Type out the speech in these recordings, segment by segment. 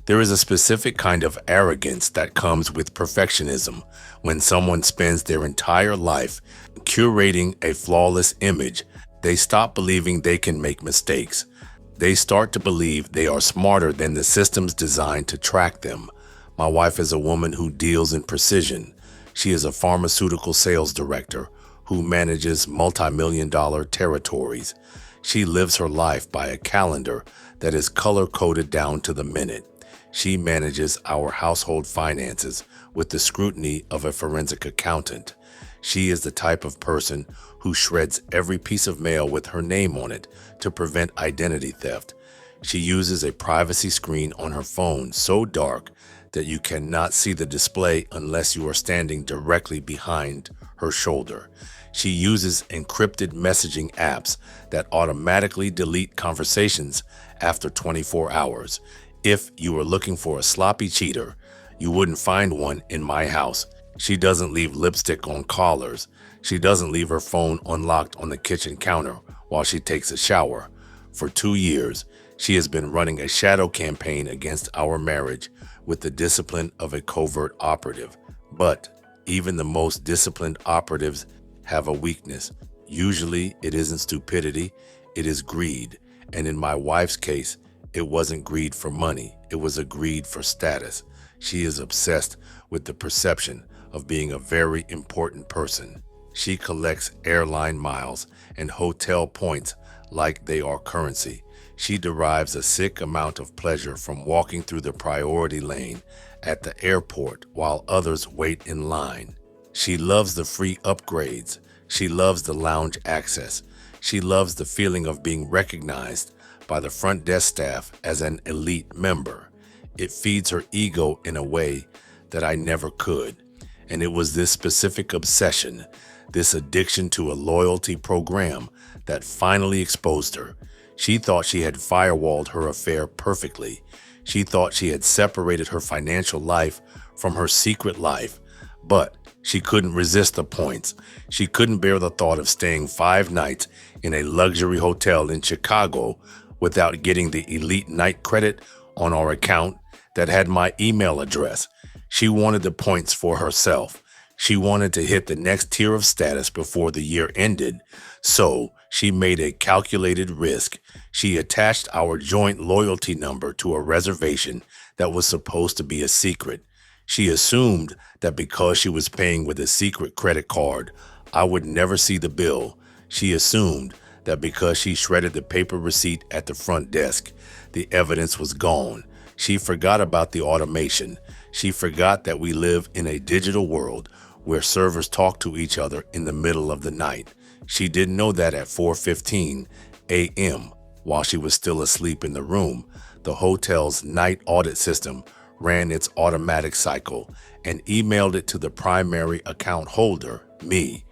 There is a specific kind of arrogance that comes with perfectionism when someone spends their entire life curating a flawless image. They stop believing they can make mistakes. They start to believe they are smarter than the systems designed to track them. My wife is a woman who deals in precision. She is a pharmaceutical sales director who manages multi-million-dollar territories. She lives her life by a calendar that is color-coded down to the minute. She manages our household finances with the scrutiny of a forensic accountant. She is the type of person who shreds every piece of mail with her name on it to prevent identity theft. She uses a privacy screen on her phone so dark that you cannot see the display unless you are standing directly behind her shoulder. She uses encrypted messaging apps that automatically delete conversations after 24 hours. If you were looking for a sloppy cheater, you wouldn't find one in my house. She doesn't leave lipstick on collars. She doesn't leave her phone unlocked on the kitchen counter while she takes a shower. For 2 years, she has been running a shadow campaign against our marriage with the discipline of a covert operative. But even the most disciplined operatives have a weakness. Usually, it isn't stupidity, it is greed. And in my wife's case, it wasn't greed for money, it was a greed for status. She is obsessed with the perception of being a very important person. She collects airline miles and hotel points like they are currency. She derives a sick amount of pleasure from walking through the priority lane at the airport while others wait in line. She loves the free upgrades. She loves the lounge access. She loves the feeling of being recognized by the front desk staff as an elite member. It feeds her ego in a way that I never could. And it was this specific obsession, this addiction to a loyalty program, that finally exposed her. She thought she had firewalled her affair perfectly. She thought she had separated her financial life from her secret life. But she couldn't resist the points. She couldn't bear the thought of staying 5 nights in a luxury hotel in Chicago without getting the elite night credit on our account that had my email address. She wanted the points for herself. She wanted to hit the next tier of status before the year ended. So she made a calculated risk. She attached our joint loyalty number to a reservation that was supposed to be a secret. She assumed that because she was paying with a secret credit card, I would never see the bill. She assumed that because she shredded the paper receipt at the front desk, the evidence was gone. She forgot about the automation. She forgot that we live in a digital world where servers talk to each other in the middle of the night. She didn't know that at 4:15 a.m., while she was still asleep in the room, the hotel's night audit system ran its automatic cycle and emailed it to the primary account holder, me.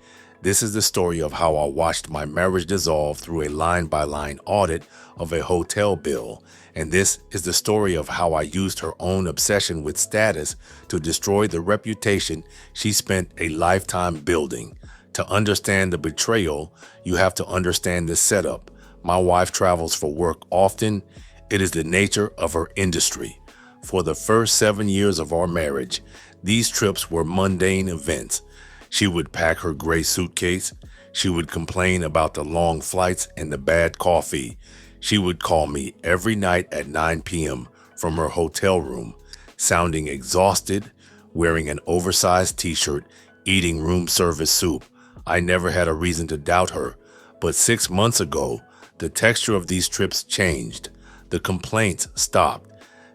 This is the story of how I watched my marriage dissolve through a line-by-line audit of a hotel bill. And this is the story of how I used her own obsession with status to destroy the reputation she spent a lifetime building. To understand the betrayal, you have to understand the setup. My wife travels for work often. It is the nature of her industry. For the first 7 years of our marriage, these trips were mundane events. She would pack her gray suitcase. She would complain about the long flights and the bad coffee. She would call me every night at 9 p.m. from her hotel room, sounding exhausted, wearing an oversized t-shirt, eating room service soup. I never had a reason to doubt her, but 6 months ago, the texture of these trips changed. The complaints stopped.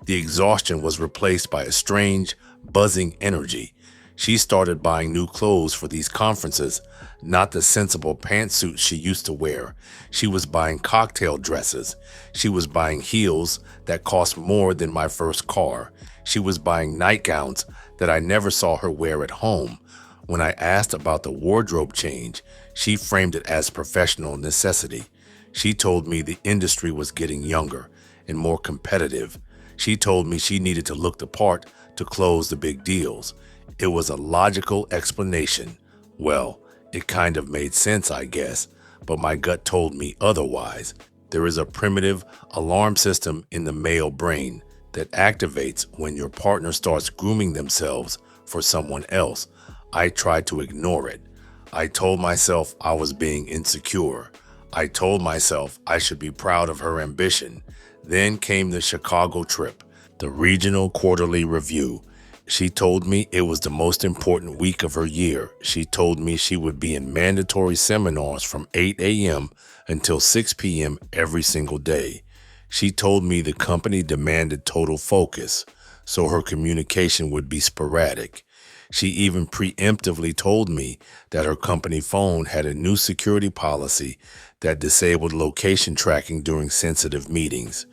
The exhaustion was replaced by a strange, buzzing energy. She started buying new clothes for these conferences, not the sensible pantsuits she used to wear. She was buying cocktail dresses. She was buying heels that cost more than my first car. She was buying nightgowns that I never saw her wear at home. When I asked about the wardrobe change, she framed it as professional necessity. She told me the industry was getting younger and more competitive. She told me she needed to look the part to close the big deals. It was a logical explanation. Well, it kind of made sense, I guess, but my gut told me otherwise. There is a primitive alarm system in the male brain. that activates when your partner starts grooming themselves for someone else. I tried to ignore it. I told myself I was being insecure. I told myself I should be proud of her ambition. Then came the Chicago trip, the regional quarterly review. She told me it was the most important week of her year. She told me she would be in mandatory seminars from 8 a.m. until 6 p.m. every single day. She told me the company demanded total focus, so her communication would be sporadic. She even preemptively told me that her company phone had a new security policy that disabled location tracking during sensitive meetings.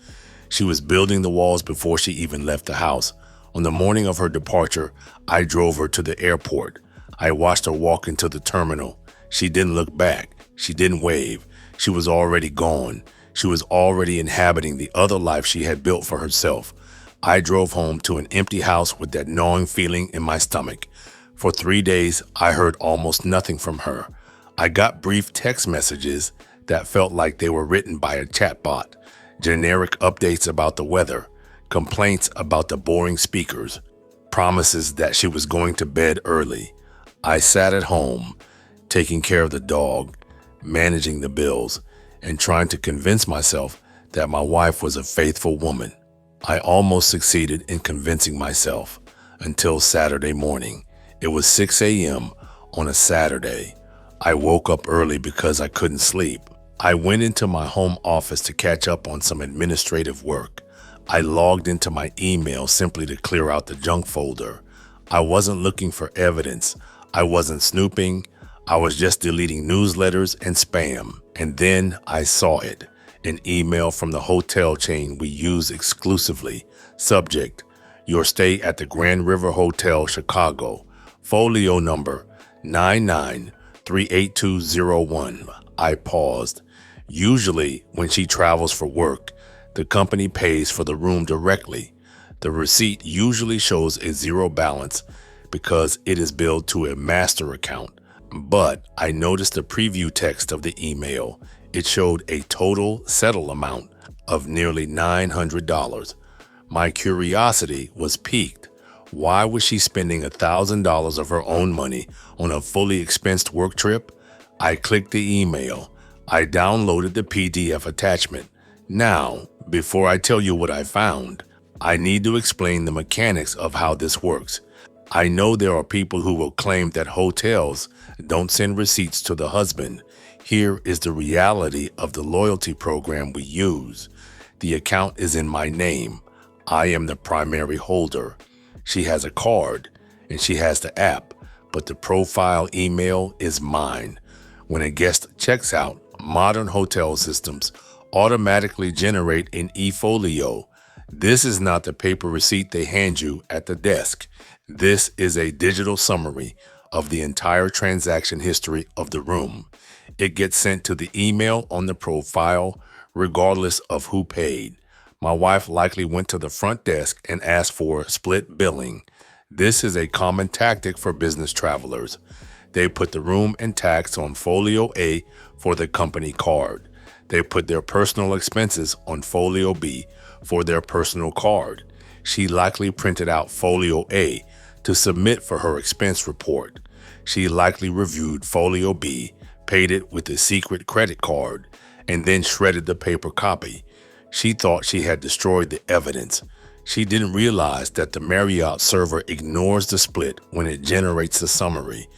She was building the walls before she even left the house. On the morning of her departure, I drove her to the airport. I watched her walk into the terminal. She didn't look back. She didn't wave. She was already gone. She was already inhabiting the other life she had built for herself. I drove home to an empty house with that gnawing feeling in my stomach. For 3 days, I heard almost nothing from her. I got brief text messages that felt like they were written by a chatbot, generic updates about the weather, complaints about the boring speakers, promises that she was going to bed early. I sat at home, taking care of the dog, managing the bills, and trying to convince myself that my wife was a faithful woman. I almost succeeded in convincing myself until Saturday morning. It was 6 a.m. on a Saturday. I woke up early because I couldn't sleep. I went into my home office to catch up on some administrative work. I logged into my email simply to clear out the junk folder. I wasn't looking for evidence. I wasn't snooping. I was just deleting newsletters and spam. And then I saw it. An email from the hotel chain we use exclusively. Subject: your stay at the Grand River Hotel, Chicago. Folio number 99-38201. I paused. Usually, when she travels for work, the company pays for the room directly. The receipt usually shows a zero balance because it is billed to a master account. But I noticed the preview text of the email. It showed a total settle amount of nearly $900. My curiosity was piqued. Why was she spending $1,000 of her own money on a fully expensed work trip? I clicked the email. I downloaded the PDF attachment. Now, before I tell you what I found, I need to explain the mechanics of how this works. I know there are people who will claim that hotels don't send receipts to the husband. Here is the reality of the loyalty program we use. The account is in my name. I am the primary holder. She has a card and she has the app, but the profile email is mine. When a guest checks out, modern hotel systems automatically generate an e-folio. This is not the paper receipt they hand you at the desk. This is a digital summary of the entire transaction history of the room. It gets sent to the email on the profile, regardless of who paid. My wife likely went to the front desk and asked for split billing. This is a common tactic for business travelers. They put the room and tax on Folio A for the company card. They put their personal expenses on Folio B for their personal card. She likely printed out Folio A to submit for her expense report. She likely reviewed Folio B, paid it with a secret credit card, and then shredded the paper copy. She thought she had destroyed the evidence. She didn't realize that the Marriott server ignores the split when it generates the summary.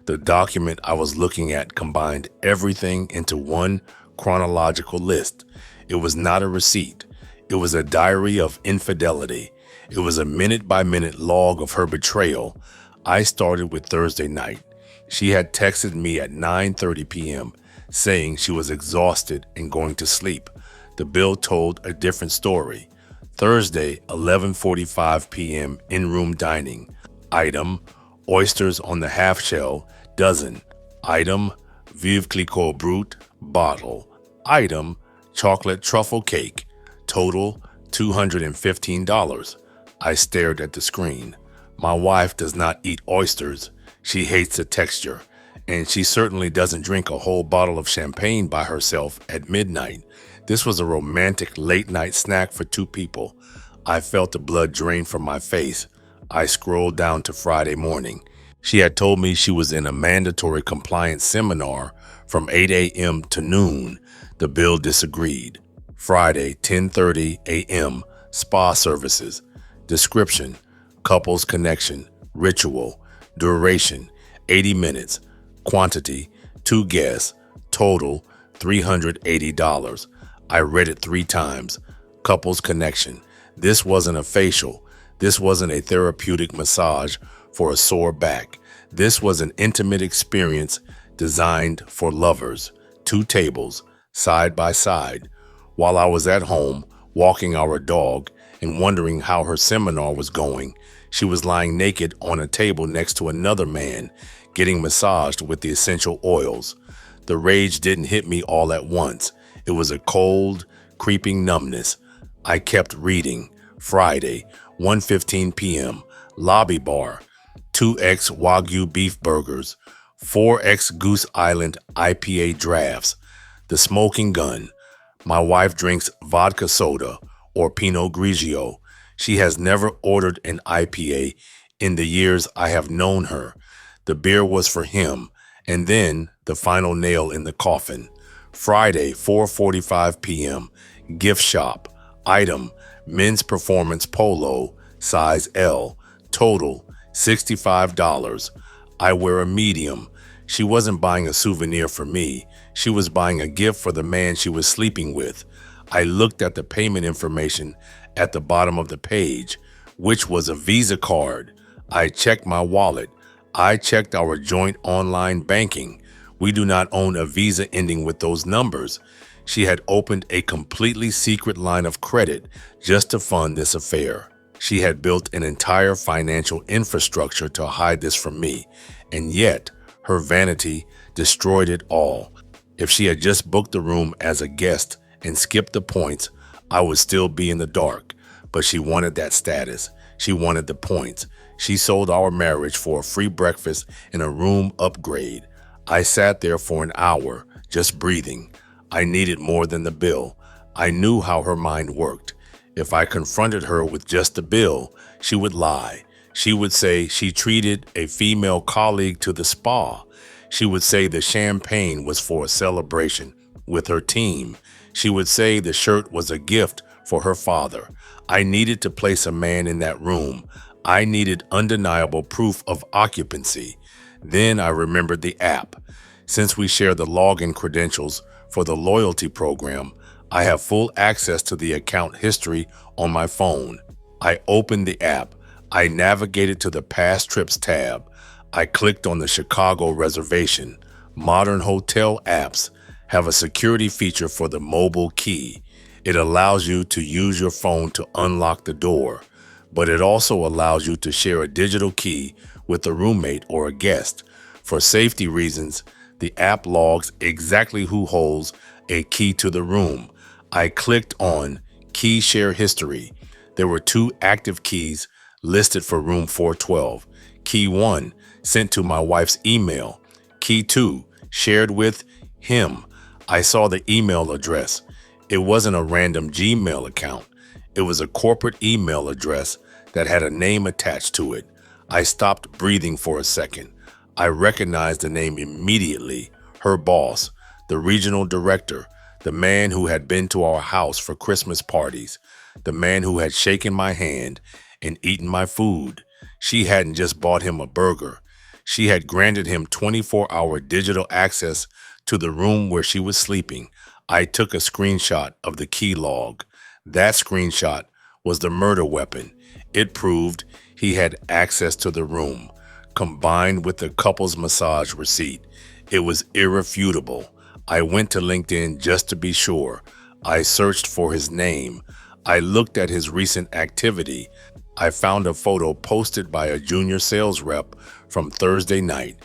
The document I was looking at combined everything into one chronological list. It was not a receipt. It was a diary of infidelity. It was a minute-by-minute log of her betrayal. I started with Thursday night. She had texted me at 9:30 p.m. saying she was exhausted and going to sleep. The bill told a different story. Thursday, 11:45 p.m. in-room dining. Item: oysters on the half shell, dozen. Item: Veuve Clicquot Brut, bottle. Item: chocolate truffle cake. Total: $215. I stared at the screen. My wife does not eat oysters. She hates the texture, and she certainly doesn't drink a whole bottle of champagne by herself at midnight. This was a romantic late-night snack for two people. I felt the blood drain from my face. I scrolled down to Friday morning. She had told me she was in a mandatory compliance seminar from 8 a.m. to noon. The bill disagreed. Friday, 10:30 a.m., spa services. Description: couples connection. Ritual. Duration: 80 minutes. Quantity: 2 guests. Total: $380. I read it 3 times. Couples connection. This wasn't a facial. This wasn't a therapeutic massage for a sore back. This was an intimate experience designed for lovers. 2 tables, side by side. While I was at home, walking our dog and wondering how her seminar was going, she was lying naked on a table next to another man, getting massaged with the essential oils. The rage didn't hit me all at once. It was a cold, creeping numbness. I kept reading. Friday, 1:15 p.m., lobby bar, 2X Wagyu beef burgers, 4X Goose Island IPA drafts, the smoking gun. My wife drinks vodka soda or Pinot Grigio. She has never ordered an IPA in the years I have known her. The beer was for him. And then the final nail in the coffin. Friday, 4:45 p.m., gift shop. Item: men's performance polo, size L. Total: $65. I wear a medium. She wasn't buying a souvenir for me. She was buying a gift for the man she was sleeping with. I looked at the payment information at the bottom of the page, which was a Visa card. I checked my wallet. I checked our joint online banking. We do not own a Visa ending with those numbers. She had opened a completely secret line of credit just to fund this affair. She had built an entire financial infrastructure to hide this from me, and yet her vanity destroyed it all. If she had just booked the room as a guest and skipped the points, I would still be in the dark. But she wanted that status. She wanted the points. She sold our marriage for a free breakfast and a room upgrade. I sat there for an hour, just breathing. I needed more than the bill. I knew how her mind worked. If I confronted her with just the bill, she would lie. She would say she treated a female colleague to the spa. She would say the champagne was for a celebration with her team. She would say the shirt was a gift for her father. I needed to place a man in that room. I needed undeniable proof of occupancy. Then I remembered the app. Since we share the login credentials for the loyalty program, I have full access to the account history on my phone. I opened the app. I navigated to the past trips tab. I clicked on the Chicago reservation. Modern hotel apps have a security feature for the mobile key. It allows you to use your phone to unlock the door, but it also allows you to share a digital key with a roommate or a guest. For safety reasons, the app logs exactly who holds a key to the room. I clicked on Key Share History. There were 2 active keys listed for room 412. Key 1, sent to my wife's email. Key 2, shared with him. I saw the email address. It wasn't a random Gmail account. It was a corporate email address that had a name attached to it. I stopped breathing for a second. I recognized the name immediately. Her boss, the regional director, the man who had been to our house for Christmas parties, the man who had shaken my hand and eaten my food. She hadn't just bought him a burger. She had granted him 24-hour digital access to the room where she was sleeping. I took a screenshot of the key log. That screenshot was the murder weapon. It proved he had access to the room, combined with the couple's massage receipt. It was irrefutable. I went to LinkedIn just to be sure. I searched for his name. I looked at his recent activity. I found a photo posted by a junior sales rep from Thursday night.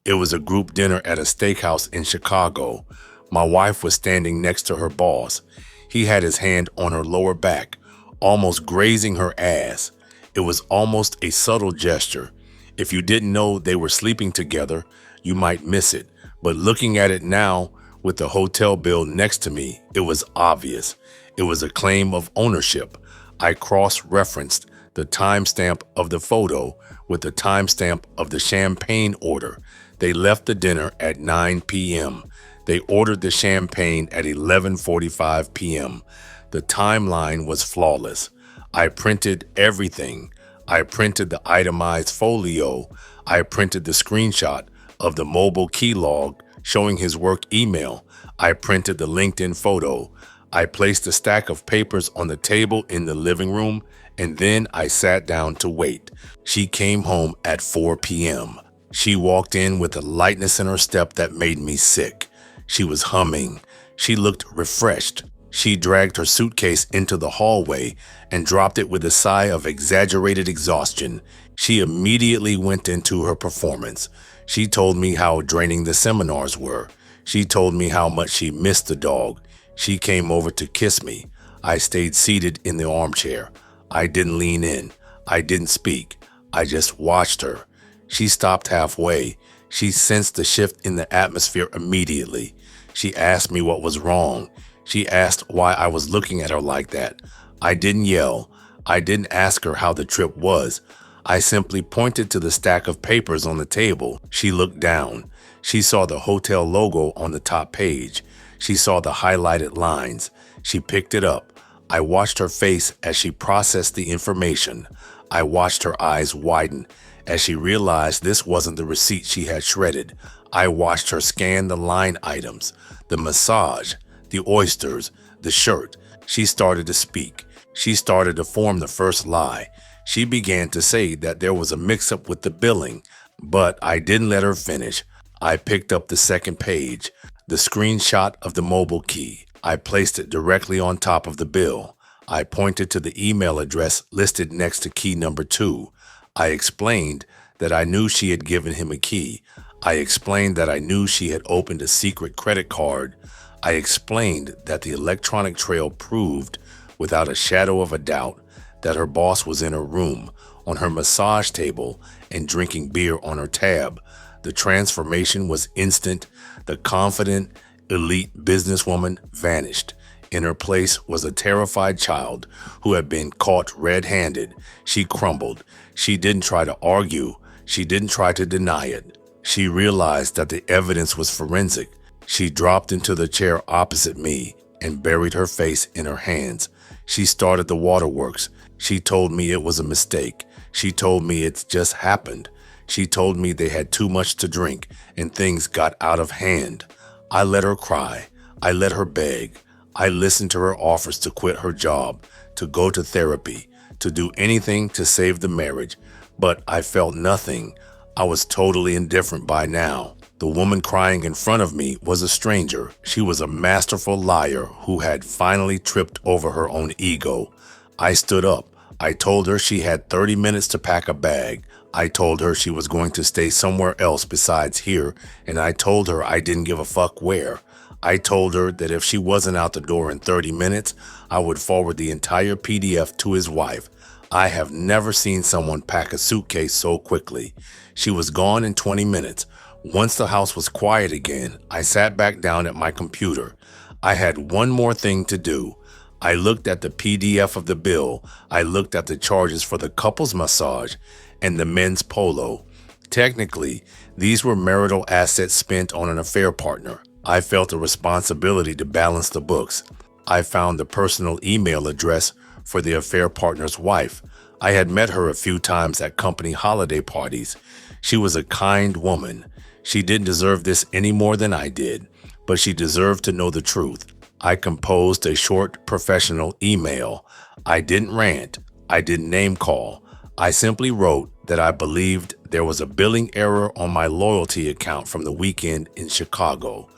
It was a group dinner at a steakhouse in Chicago. My wife was standing next to her boss. He had his hand on her lower back, almost grazing her ass. It was almost a subtle gesture. If you didn't know they were sleeping together, you might miss it. But looking at it now, with the hotel bill next to me, it was obvious. It was a claim of ownership. I cross-referenced the timestamp of the photo with the timestamp of the champagne order. They left the dinner at 9 p.m. They ordered the champagne at 11:45 p.m. The timeline was flawless. I printed everything. I printed the itemized folio. I printed the screenshot of the mobile key log showing his work email. I printed the LinkedIn photo. I placed a stack of papers on the table in the living room, and then I sat down to wait. She came home at 4 p.m. She walked in with a lightness in her step that made me sick. She was humming. She looked refreshed. She dragged her suitcase into the hallway and dropped it with a sigh of exaggerated exhaustion. She immediately went into her performance. She told me how draining the seminars were. She told me how much she missed the dog. She came over to kiss me. I stayed seated in the armchair. I didn't lean in. I didn't speak. I just watched her. She stopped halfway. She sensed the shift in the atmosphere immediately. She asked me what was wrong. She asked why I was looking at her like that. I didn't yell. I didn't ask her how the trip was. I simply pointed to the stack of papers on the table. She looked down. She saw the hotel logo on the top page. She saw the highlighted lines. She picked it up. I watched her face as she processed the information. I watched her eyes widen as she realized this wasn't the receipt she had shredded. I watched her scan the line items, the massage, the oysters, the shirt. She started to speak. She started to form the first lie. She began to say that there was a mix-up with the billing, but I didn't let her finish. I picked up the second page, the screenshot of the mobile key. I placed it directly on top of the bill. I pointed to the email address listed next to key number 2. I explained that I knew she had given him a key. I explained that I knew she had opened a secret credit card. I explained that the electronic trail proved, without a shadow of a doubt, that her boss was in her room, on her massage table, and drinking beer on her tab. The transformation was instant. The confident, elite businesswoman vanished. In her place was a terrified child who had been caught red-handed. She crumbled. She didn't try to argue. She didn't try to deny it. She realized that the evidence was forensic. She dropped into the chair opposite me and buried her face in her hands. She started the waterworks. She told me it was a mistake. She told me it just happened. She told me they had too much to drink and things got out of hand. I let her cry. I let her beg. I listened to her offers to quit her job, to go to therapy, to do anything to save the marriage, but I felt nothing. I was totally indifferent by now. The woman crying in front of me was a stranger. She was a masterful liar who had finally tripped over her own ego. I stood up. I told her she had 30 minutes to pack a bag. I told her she was going to stay somewhere else besides here, and I told her I didn't give a fuck where. I told her that if she wasn't out the door in 30 minutes, I would forward the entire PDF to his wife. I have never seen someone pack a suitcase so quickly. She was gone in 20 minutes. Once the house was quiet again, I sat back down at my computer. I had one more thing to do. I looked at the PDF of the bill. I looked at the charges for the couple's massage and the men's polo. Technically, these were marital assets spent on an affair partner. I felt a responsibility to balance the books. I found the personal email address for the affair partner's wife. I had met her a few times at company holiday parties. She was a kind woman. She didn't deserve this any more than I did, but she deserved to know the truth. I composed a short professional email. I didn't rant. I didn't name call. I simply wrote that I believed there was a billing error on my loyalty account from the weekend in Chicago.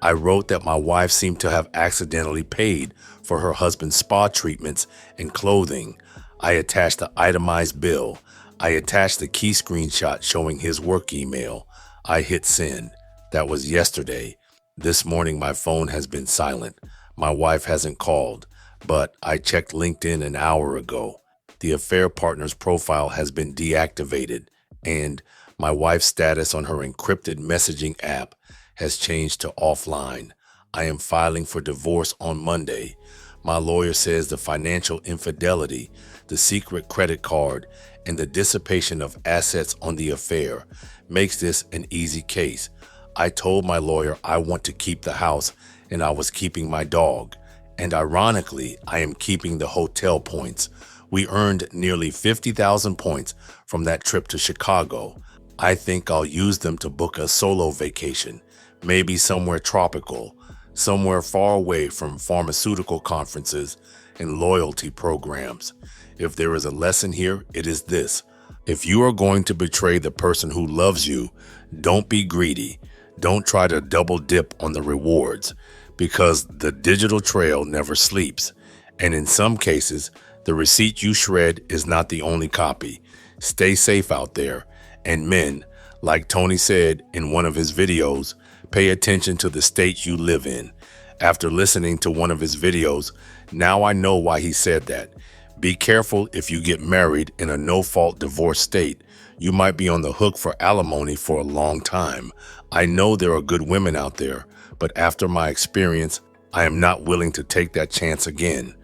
I wrote that my wife seemed to have accidentally paid for her husband's spa treatments and clothing. I attached the itemized bill. I attached the key screenshot showing his work email. I hit send. That was yesterday. This morning my phone has been silent. My wife hasn't called, but I checked LinkedIn an hour ago. The affair partner's profile has been deactivated, and my wife's status on her encrypted messaging app has changed to offline. I am filing for divorce on Monday. My lawyer says the financial infidelity, the secret credit card, and the dissipation of assets on the affair makes this an easy case. I told my lawyer I want to keep the house and I was keeping my dog. And ironically, I am keeping the hotel points. We earned nearly 50,000 points from that trip to Chicago. I think I'll use them to book a solo vacation, maybe somewhere tropical, somewhere far away from pharmaceutical conferences and loyalty programs. If there is a lesson here, it is this. If you are going to betray the person who loves you, don't be greedy. Don't try to double dip on the rewards, because the digital trail never sleeps. And in some cases, the receipt you shred is not the only copy. Stay safe out there. And men, like Tony said in one of his videos, pay attention to the state you live in. After listening to one of his videos, now I know why he said that. Be careful if you get married in a no-fault divorce state. You might be on the hook for alimony for a long time. I know there are good women out there, but after my experience, I am not willing to take that chance again.